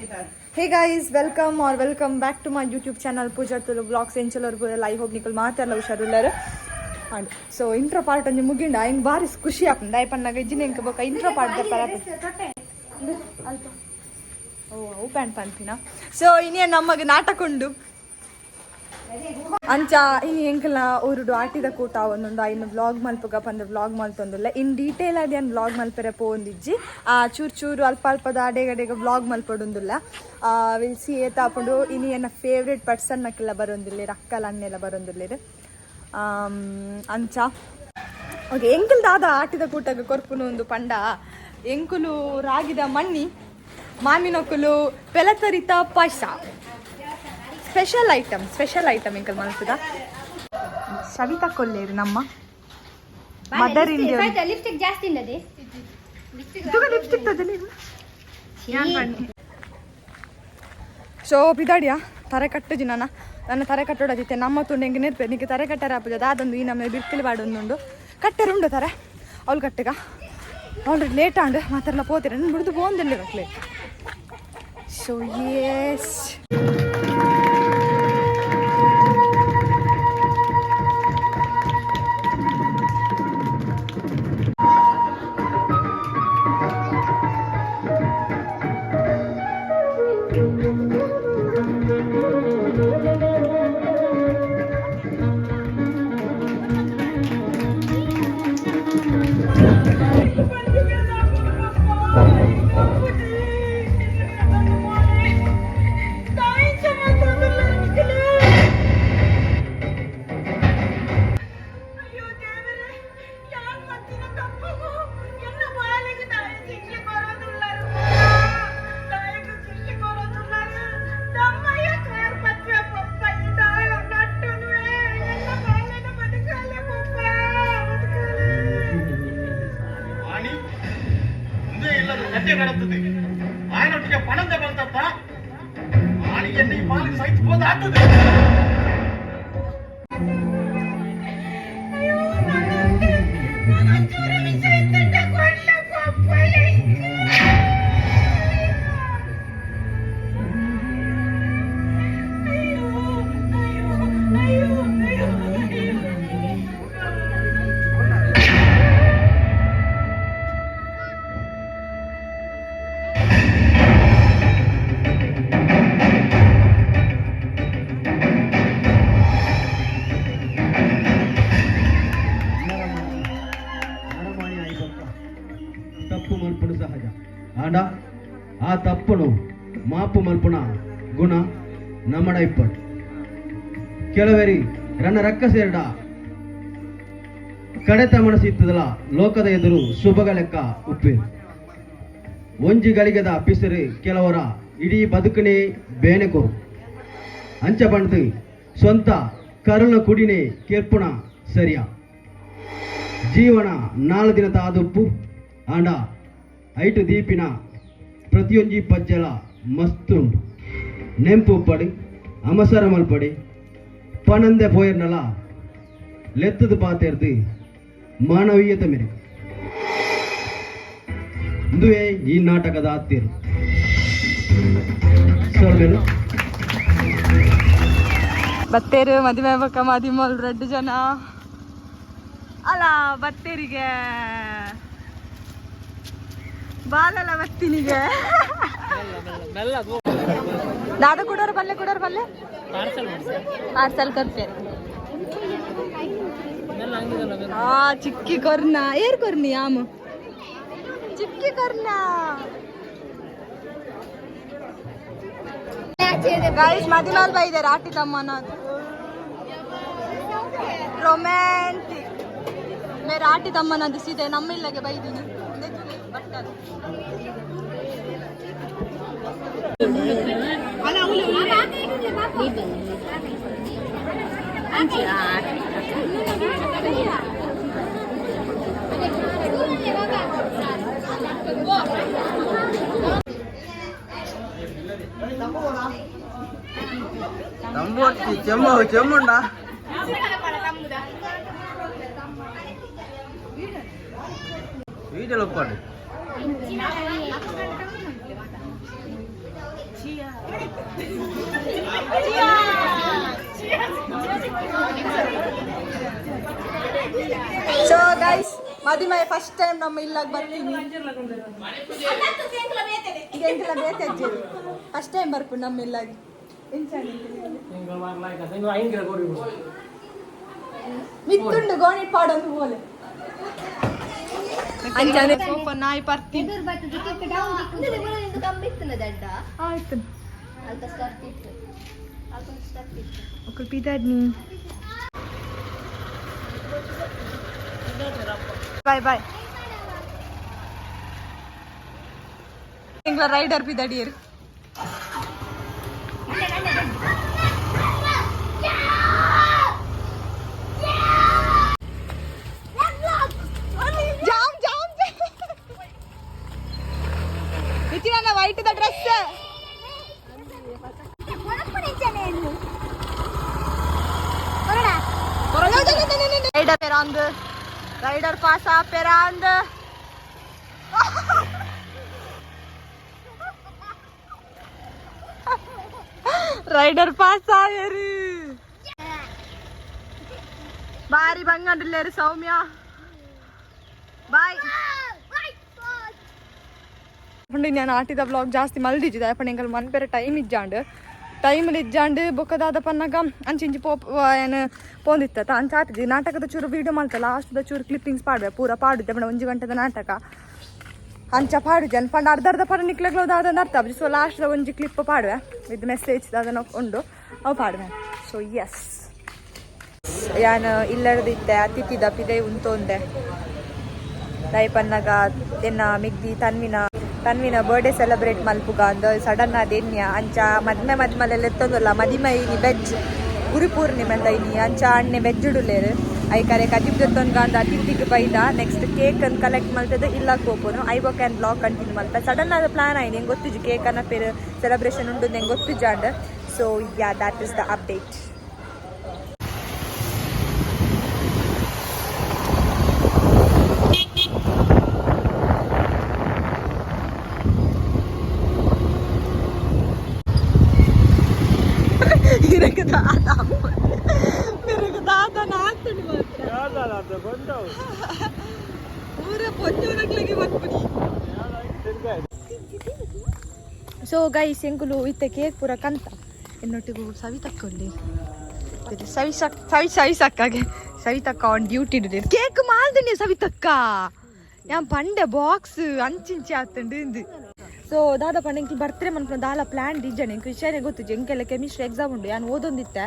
Hey guys, welcome back to my YouTube channel Pooja Tulu Vlogs enchaloru live hope nikul maatalla usharullaru and so intro part onni muginda ing baris khushi apunda aypannaga ijine enka boka intro part barapara oh pan pantina so ini namaga naatakondu ಅಂಚ ಇನ್ನು ಎಂಕಲ್ನ ಊರುಡು ಆಟಿದ ಕೂಟ ಒಂದೊಂದು ಇನ್ನು vlog ಮಲ್ಪಗ ಪಂದ vlog ಮಲ್ತೊಂದುಲ್ಲ in detail ಆಗಿ ಏನು vlog ಮಲ್ಪರೆ ಪೋಂದಿಜ್ಜಿ ಚೂರು ಚೂರು ಅಲ್ಪದ ಅಡೆಗಡೆಗ ವ್ಲಾಗ್ ಮಲ್ಪೊಡೊಂದುಲ್ಲ ವಿಲ್ ಸಿ ಏತಾಪುಂಡು ಇನ್ನು ನನ್ನ ಫೇವ್ರೆಟ್ ಪರ್ಸನ್ ನಕ್ಕೆಲ್ಲ ಬರೊಂದಿಲ್ಲ ಅಕ್ಕಲ ಅನ್ನೆಲ್ಲ ಬರೊಂದಿಲ್ಲ ಅಂಚ ಓಕೆ ಎಂಕಲ್ದಾದ ಆಟಿದ ಕೂಟಗ ಕೊರ್ಪುನು ಒಂದು ಪಂಡ ಎಂಕುಲು ರಾಗಿದ ಮಣ್ಣಿ ಮಾಮಿನೊಕ್ಕುಲು ಪೆಲತರಿತ ಪಾಯಸ ಸ್ಪೆಷಲ್ ಐಟಮ್ ಎಂಕಲ್ ಮಲ್ಪದ ಸವಿತಾ ಕೊಲ್ಲೇರು ನಮ್ಮ ಮದರ್ ಇಂಡಿಯನ್ ಲಿಪ್ಸ್ಟಿಕ್ ಜಾಸ್ತಿ ಇಂದದೆ ಲಿಪ್ಸ್ಟಿಕ್ ತದಲಿ ಸೊ ಪಿದಾಡಿಯಾ ತರೆ ಕಟ್ಟುಜಿ ನನ್ನ ತರೆ ಕಟ್ಟೋಡದಿತ್ತೆ ನಮ್ಮ ತುಂಡು ಹೆಂಗೆ ನೆರ್ಪೆ ನಿಕ್ಕೆ ತರೆ ಕಟ್ಟರ ಹಾಪದ ಅದೊಂದು ಈ ನಮ್ಮ ಬಿರ್ಕಿಲ್ ಬಾಡೊಂದುಂಡು ಕಟ್ಟರುಂಡು ತರೆ ಅವ್ಳು ಕಟ್ಟಗ ಆಲ್ರೆಡಿ ಲೇಟ್ ಆಂಡು ಮಾತೆಲ್ಲ ಪೋತೀರ ನಾನು ಬಿಡ್ದು ಹೋಂದಿಲ್ಲ ಲೇಟ್ ಸೊ ಯೆಸ್ ఆయనొಟ್ಟಿಗೆ ಪಣಂದ ಬಂತಪ್ಪ ಆಳಿಗೆ ನೀ ಪಾಲಿಗೆ ಸಹಿತ ಹೋದಾಗ್ತದೆ ಆಂಡ ಆ ತಪ್ಪನು ಮಾಪು ಮಲ್ಪುನ ಗುಣ ನಮ್ಮಡ ಇಪ್ಪಟ್ಟು ಕೆಲವೆರಿ ರನ್ನ ರಕ್ಕ ಸೇರಡ ಕಡೆತ ಮನಸ್ಸಿತ್ತದಲ್ಲ ಲೋಕದ ಎದುರು ಶುಭಗ ಲೆಕ್ಕ ಉಪ್ಪೇರು ಒಂಜಿ ಗಳಿಗದ ಪಿಸರು ಕೆಲವರ ಇಡೀ ಬದುಕನೇ ಬೇನೆ ಕೊರು ಅಂಚ ಬಣ್ದು ಸ್ವಂತ ಕರುಳ ಕುಡಿನೇ ಕೆರ್ಪುಣ ಸರಿಯ ಜೀವನ 4 ದಿನದ ಆದುಪ್ಪು ಆಂಡ ಐಟು ದೀಪಿನ ಪ್ರತಿಯೊಂಜಿ ಪಜ್ಜಲ ಮಸ್ತುಂಡು ನೆಂಪು ಪಡಿ ಅಮಸರ ಮಲ್ಪಡಿ ಪಣಂದೆ ಪೋಯರ್ನಲ ಲೆತ್ತದ ಪಾತೆರ್ದು ಮಾನವೀಯತೆ ಮೆರೆ ಇಂದುವೇ ಈ ನಾಟಕದ ಹತ್ತಿರು ಸೊಲ್ಮೆನು ಬತ್ತೇರು ಮದುವೆ ಬಕ್ಕ ಮದಿಮಲ್ 2 ಜನ ಅಲ್ಲ ಬತ್ತೇರಿಗೆ ಬಾಲಲ್ಲ ಬತ್ತಿನಿಗೆ ದಾದ ಕೊಡೋರು ಪಲ್ಲೆ ಪಾರ್ಸಲ್ ಕರ್ಪೇರು ಚಿಕ್ಕಿ ಕೊರ್ನ ಏರ್ ಕೊರ್ನಿ ಆಮ ಚಿಕ್ಕಿ ಕೊರ್ನ ಗೈಸ್ ಮದಿಮಾಲ್ ಬೈದಾರೆ ಆಟಿದಮ್ಮನ ರೊಮ್ಯಾಂಟಿಕ್ ಮೇರೆ ಆಟಿದಮ್ಮನದು ಸೀದೆ ನಮ್ಮಿಲ್ಲಗೆ ಬೈದೀನಿ చెమ్ముండా వీడియోలో ఒప్పండి ಸೊ ಗೈಸ್ ಮದುವೆ ಫಸ್ಟ್ ಟೈಮ್ ನಮ್ಮ ಇಲ್ಲಾಗ ಬರ್ತೀನಿ ಎಂಕಲ ಬೇತೆ ಫಸ್ಟ್ ಟೈಮ್ ಬರ್ಪು ನಮ್ಮ ಇಲ್ಲಾಗ ಮಿತ್ತುಂಡು ಗೋಣಿ ಪಾಡೊಂದು ಬೋಲೆ ಅಂಚನೆ ಸೋಫಾ ನಾಯಿ ಬರ್ತೀನಿ ಆಯ್ತು ఒకరు పీదాడ్ని బాయ్ బాయ్ ఇంగ్లా రైడర్ పీదాడియర్ జామ్ జామ్ ఇచ్చినా white the dress Rider perand, rider passa perand. Rider passa yeri. Bari bangandileru Soumya. Bye. Pandu ನಾನು ಆಟಿದ ವ್ಲಾಗ್ ಜಾಸ್ತಿ ಮಲ್ದಿದ್ದೆ ಪಂಡು ಎಂಕಲ್ ಮನ್ಪೆರೆ ಟೈಮ್ ಇಜ್ಜಾಂಡು ಬೊಕ್ಕದಾದ ಪನ್ನಗ ಅಂಚಿಂಚಿ ಏನು ಪೋಂದಿತ್ತ ಅಂಚ ಆತಿದ್ದೆ ನಾಟಕದ ಚೂರು ವೀಡಿಯೋ ಮಾಡ್ತಾ ಲಾಸ್ಟ್ದ ಚೂರು ಕ್ಲಿಪ್ಪಿಂಗ್ಸ್ ಪಾಡುವೆ ಪೂರ ಪಾಡುತ್ತೆ ಪಂಡ 1 ಗಂಟೆದ ನಾಟಕ ಅಂಚ ಪಾಡುತ್ತೆ ಪಂಡ ಅರ್ಧ ಪಂಡ ನಿಕ್ಲಗ್ಲೋದಾದ ಅರ್ಥ ಸೊ ಲಾಸ್ಟ್ದ ಒಂಜಿ ಕ್ಲಿಪ್ ಪಾಡುವೆ ವಿತ್ ಮೆಸೇಜ್ ಅದನ್ನು ಕೊಂಡು ಅವು ಪಾಡುವೆ ಸೊ ಎಸ್ ಯಾನು ಇಲ್ಲದಿದ್ದೆ ಅತಿಥಿದ ಪಿದೆ ಉಂತೊಂದೆ ದೈ ಪನ್ನಗ ಎನ್ನ ಮಿಗ್ದಿ ತನ್ವಿನ ಬರ್ಡೇ ಸೆಲೆಬ್ರೇಟ್ ಮಲ್ಪುಗ ಅಂದ ಸಡನ್ ಅದೆನ್ಯ ಅಂಚ ಮದ್ಮೆಲೆಲ್ಲ ಎತ್ತೊಂದಲ್ಲ ಮದಿಮೆ ಇನಿ ವೆಜ್ ಗುರಿ ಪೂರ್ಣಿಮೆ ಅಂತ ಇನಿ ಅಂಚ ಅಣ್ಣೆ ವೆಜ್ ಇಡುಲೇರು ಐಕಾರೆ ಕದಿಬ್ದೊಂದು ಅಂದ ಅತಿಥಿಗೆ ಬೈದ ನೆಕ್ಸ್ಟ್ ಕೇಕ್ ಅನ್ನು ಕಲೆಕ್ಟ್ ಮಾಡ್ತದೆ ಇಲ್ಲಕ್ಕೆ ಹೋಗ್ಬೋದು ಐವೋಕ್ ಆ್ಯಂಡ್ ಬ್ಲಾಗ್ ಕಂಟಿನ್ಯೂ ಮಾಡ್ತಾ ಸಡನ್ ಆದ ಪ್ಲಾನ್ ಆಯ್ತು ಹೆಂಗೆ ಗೊತ್ತಿದ್ದು ಕೇಕ್ ಅನ್ನ ಪೇರು ಸೆಲೆಬ್ರೇಷನ್ ಉಂಟು ಹೆಂಗೆ ಗೊತ್ತಿಜ್ಜಾಂಡ್ so yeah that is the update so guys ಎಂಕುಲು ಇತ್ತ ಕೇಕ್ ಪೂರ ಕಂತ ಎನ್ನೊಟ್ಟಿಗೂ ಸವಿತಕ್ಕೊಂಡಿ ಸವಿತಕ್ಕಾಗೆ ಸವಿತಕ್ಕ ಆನ್ ಡ್ಯೂಟಿ ಇಡಿದೆ ಕೇಕ್ ಮಾಲ್ದಿನಿ ಸವಿತಕ್ಕ ഞാൻ പണ്ട് ബോക്സ് അഞ്ചിഞ്ച് ആത്തുണ്ട് ಸೊ ದಾದ ಪಂಡ ಬರ್ತ್ಡೇ ಮನ್ಪನ ದಾಲ ಪ್ಲಾನ್ ಡಿಜ್ಜನೆ ಎಂಕ್ ವಿಷಯನೇ ಗೊತ್ತಿಜ್ಜೆ ಎಂಕೆಲ್ಲ ಕೆಮಿಸ್ಟ್ರಿ ಎಕ್ಸಾಮ್ ಉಂಡು ನಾನು ಓದೊಂದಿತ್ತೆ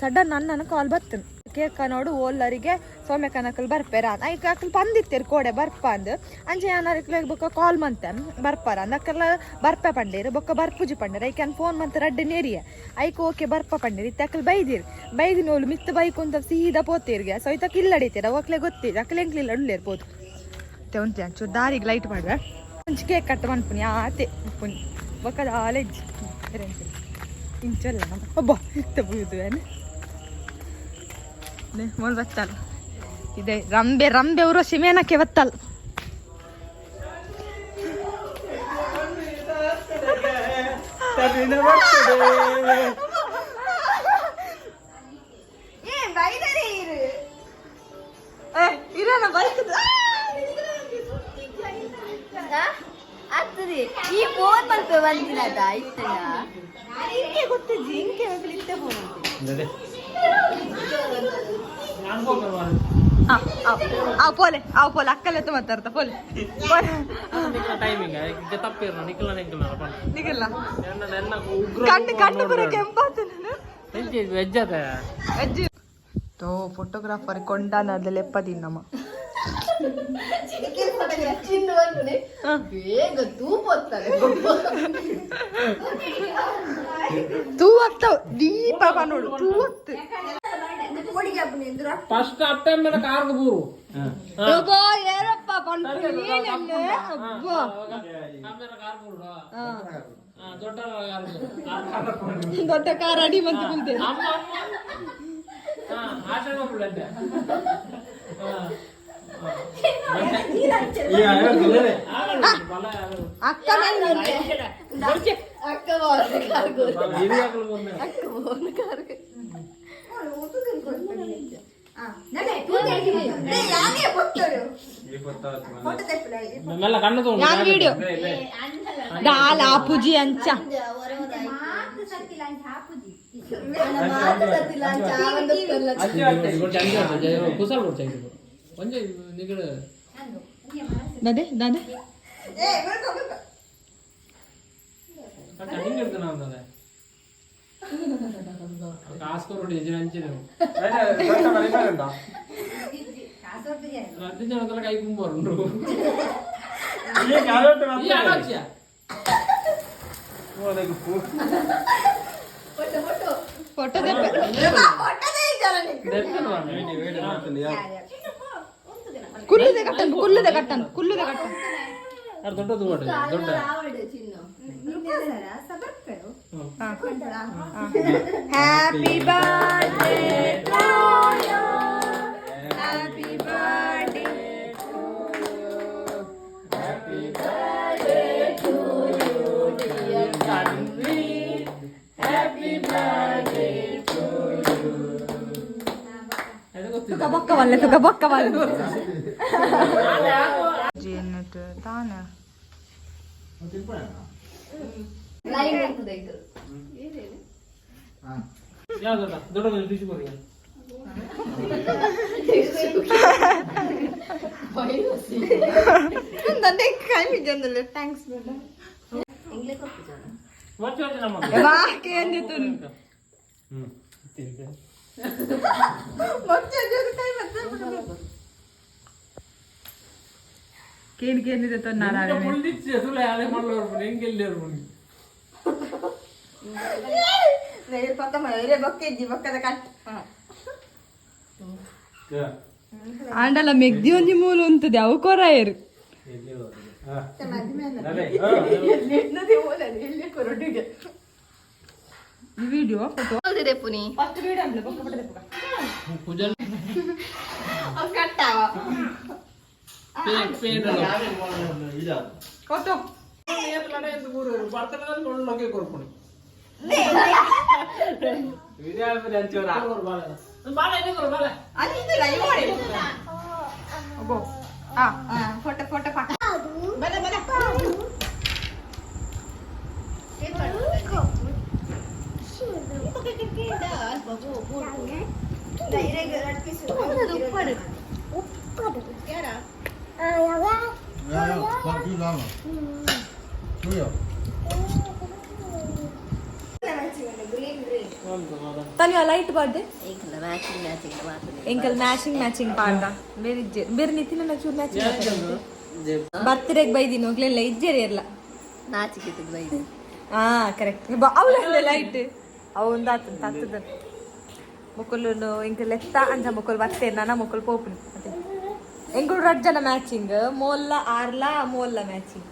ಸಡನ್ ನನ್ನ ಕಾಲ್ ಬರ್ತನು ಕೇಕ ನೋಡು ಓಲ್ಲರಿಗೆ ಸೌಮ್ಯಕನಕಲ್ ಬರ್ಪೇರ ಐಕ ಅಕ್ಕಲ್ ಪಂದಿತ್ತೇರು ಕೋಡೆ ಬರ್ಪ ಅಂದು ಅಂಚೆ ಯಾನಕ್ಲೆ ಬೊಕ್ಕ ಕಾಲ್ ಮಂತೆ ಬರ್ಪಾರ ಅಂದಕ್ಕೆಲ್ಲ ಬರ್ಪೆ ಪಂಡೇರು ಬೊಕ್ಕ ಬರ್ಪುಜಿ ಪಂಡೇರು ಐಕೆ ನಾನು ಫೋನ್ ಮಂತ ರಡ್ಡೆ ನೇರಿಯ ಐಕ ಓಕೆ ಬರ್ಪ ಪಂಡೇರು ಇತ್ತೆ ಅಕ್ಕಲ್ ಬೈದಿನ ಓಲು ಮಿತ್ತು ಬೈಕು ಅಂತ ಸೀದಾ ಪೋತೀರ್ಗೆ ಸೊ ಐತಕ್ಕೆ ಇಲ್ಲಡಿತೀರ ಅವಕ್ಲೆ ಗೊತ್ತಿದೆ ಅಕ್ಕಲ್ ಎಂಕ್ಲಿಲ್ಲ ಉಳ್ಳೇರ್ಬೋದು ಉಂಟು ಒಂಚೂರು ದಾರಿಗೆ ಲೈಟ್ ಮಾಡುವೆ ಒಂಚು ಕೇಕ್ ಕಟ್ ಮನ್ಪುನಿ ಆತೆ ಉಪ್ಪುನಿ ಬೊಕ್ಕದ ಆಲೆಜ್ ಇಂಚಲ್ಲ ಒಬ್ಬ ಇತ್ತ ಬೂದುವೇನೆ ಮೊಲ್ ಬತ್ತಲ್ಲ ಇದೆ ರಂಬೆ ಊರ ಶಿಮೇನಕ್ಕೆ ಬತ್ತಲ್ಲ ಇರೋಣ ಬರ್ತದ ಈ ಫೋನ್ ಬಂತು ಬಂದಿಲ್ಲ ಹಿಂಗೆ ಗೊತ್ತಿದ್ದಿ ಹಿಂಗೆ ಇತ್ತೆ ಫೋನ್ ಪೋಲೆ ಅಕ್ಕಲೆತ್ತ ಮಾತಾಡ್ತಾ ಪೋಲೆ ನಿಗಲ್ಲ ಕಣ್ಣು ಬರ ಕೆಂಪಾತು ವೆಜ್ ತೋ ಫೋಟೋಗ್ರಾಫರ್ ಕೊಂಡಾನದಲ್ಲಿ ಎಪ್ಪದಿ ನಮ್ಮ ತೂವತ್ತ ದೀಪ ನೋಡು ತೂವತ್ತು ಫಸ್ಟ್ ಅಪ್ಟೈಮ್ ಮೇಲೆ ಕಾರ್ದು ಬೂರು ಏನಪ್ಪ ದೊಡ್ಡ ಕಾರ್ ಅಡಿ ಬಂತು ಕುಂತೆ ಅಕ್ಕ ಅಕ್ಕ ಬೋರ್ನ ಕಾರ್ಗೋ ಇದು ಯಾಕಲ್ಲ ಬಂದೆ ಅಕ್ಕ ಬೋರ್ನ ಕಾರ್ಗೋ ಮೆಲ್ಲ ಕಣ್ಣು ತಗೊಂಡು ಯಾನ್ ವಿಡಿಯೋ ದಾಲ ಆಪುಜಿ ಅಂಚ ಕುಸಲ್ ಕೊಡ್ತಾ ಇದ್ರು ಒಂದೇ ನಿಗಡ ದಾದೆ ದಾದೆ ಹಿಂಗಿರ್ತ ನಾವು ಕಾಸ್ಕೊಟ್ಟು ಹೆಜ್ಜೆ ಹಂಚಿದೆ ಹತ್ತು ಜನದಲ್ಲ ಕೈ ಕುಂಬರು ಫೋಟೋ ಕುಲ್ಲುದೆ ಕಟ್ಟನ್ ದೊಡ್ಡದು ದೊಡ್ಡ happy birthday to you happy birthday happy birthday to you dear Kanvi happy birthday to you ತುಕ ಬೊಕ್ಕ ವಲ್ಲೆ ಜೇನಟ್ ತಾನ ಲೈನ್ ಇರ್ತದೆ ಇದು ಯಾವ್ದಲ್ಲ ದೊಡ್ಡ ಟಿಶ್ಯೂ ಕೊಡಿ ನಂದೆ ಕೈ ಬಿಜಂದಲ್ಲ ಥ್ಯಾಂಕ್ಸ್ ಬೇಡ ಇಂಗ್ಲಿಷ್ ಕೊಡ್ತೀರಾ ಮತ್ತೆ ನಮ್ಮ ವಾಕೆ ಅಂದಿತು ತಿರ್ಗ ಮತ್ತೆ ಕೈ ಮತ್ತೆ ಕೇಳಿದೆ ತೊನ್ನಾರ ಪೊಳ್ಳಿಚ್ಚೆ ಸುಳ್ಳು ಯಾರೇ ಮಾಡಲವ್ರು ಹೆಂಗೆಲ್ಲರು ಬೊಕ್ಕದ ಕಟ್ ಆಂಡಲ ಮೆಗ್ದಿ ಒಂಜಿ ಮೂಲ ಉಂತದೆ ಅವು ಕೊರಾಯರು ವಿಡಿಯೋ ಫೋಟೋ ಹೋದಿದೆ ಪುನಿ ಫಸ್ಟ್ ವಿಡಿಯೋ ಅಂದ್ರೆ ಬೊಕ್ಕ ಪಟ್ಟದೆ ಪೂಜಲ್ ಕಟ್ಟಾವ ಫೋಟೋ ಬರ್ತನಲ್ಲಿ ಒಳ್ಳೊಗೆ ಕೊಡ್ಕೊಂಡು ಫೋಟೋ ಫೋಟೋ ಬಲ ಬಲ तनी लाइट पाड दे इंकल मैचिंग पाडदा ಬೇರೆ ನಿತಿನ ಚೂರು ಮ್ಯಾಚಿಂಗ್ ಬರ್ತ್ಡೇ ಬೈದಿನ ಹೋಗ್ಲಿಲ್ಲ ಇಜ್ಜೇರಿ ಇರಲ್ಲ ನಾಚಿಕೆ ಬೈದು ಹಾ ಕರೆಕ್ಟ್ ಅವಳ ಲೈಟ್ ಅವೊಂದು ಹತ್ತದ ಮುಕ್ಕಲು ಇಂಕಲ್ ಎತ್ತ ಅಂಜ ಮುಕ್ಕಲು ಬತ್ತೆ ನನ್ನ ಮುಕ್ಕಲು ಪೋಪುನಿ ಮತ್ತೆ ಎಂಗುಳು ರಜ್ಜನ ಮ್ಯಾಚಿಂಗ್ ಮೋಲ್ಲ ಆರ್ಲ ಮೋಲ್ಲ ಮ್ಯಾಚಿಂಗ್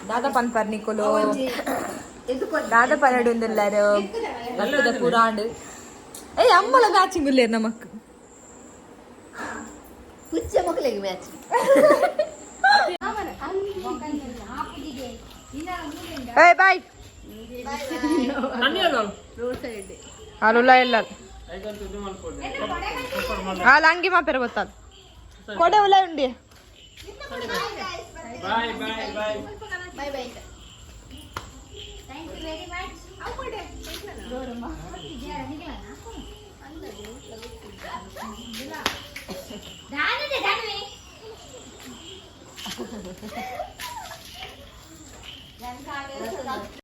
ದಾದಾ ಪನ್ಪರ್ ನಿಕೊಲು ದಾದಾ ಪನ್ನಡು ಒಂದೆಲ್ಲರು ಬರ್ತದ ಪುರಾಂಡ್ ಏಯ್ ಅಮ್ಮಲ ಮ್ಯಾಚಿಂಗ್ ಇಲ್ಲೇ ನಮಕ್ ಹುಚ್ಚ ಮಕ್ಕಳಿಗೆ ಮ್ಯಾಚ್ ಏಯ್ ಬಾಯ್ ರೋಡ್ ಸೈಡ್ ಅಲ್ಲ ಇಲ್ಲ ಅಲ್ಲ ಅಂಗಿ ಮಾಪೆರ ಗೊತ್ತಾದ ಕೊಡೆ ಉಲ ಉಂಡಿ bye bye bye bye bye thank you very much ಅಪ್ಪಡೆ ದೂರಮ್ಮ ಯಾರ ನಿಗಲ ದಾನದೆ ದಾನವೆ ಜನ್ ಕಾಲೇ